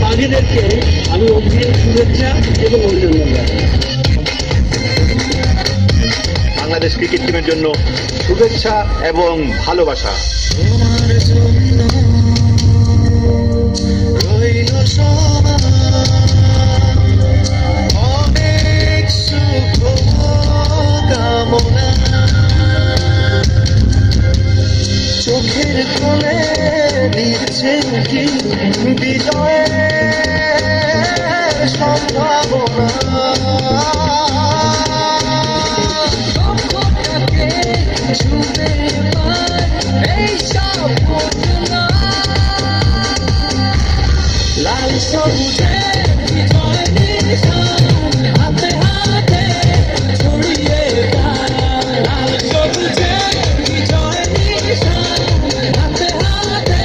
বাঙালিদেরকে আমি অগ্রিম শুভেচ্ছা এবং অভিনন্দন জানাই। বাংলাদেশ ক্রিকেট টিমের জন্য শুভেচ্ছা এবং ভালোবাসা। চোখের কোণে দিচ্ছে কি বিজয়ের সম্ভাবনা, ছুঁতে এই সব ঘটনা লাল সবুজে বিজয় নিশান হাতে হাতে ছড়িয়ে লাল সবুজে বিজয় নিশান হাতে হাতে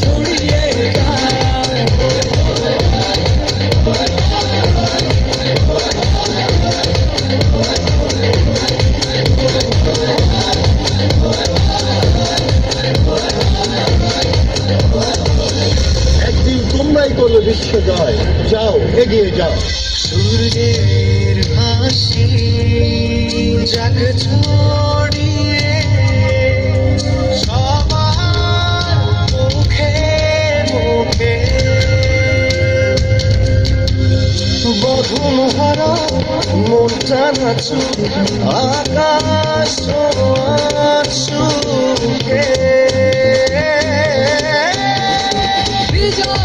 ছড়িয়ে একদিন তোমরাই করবে বিশ্ব জয়। যাও, এগিয়ে যাও। সূর্যের হাসি জাগ ছড়িয়ে সবার মুখে মুখে, বধূ হারা মনটা নাচু আকাশ সুখে বিজয়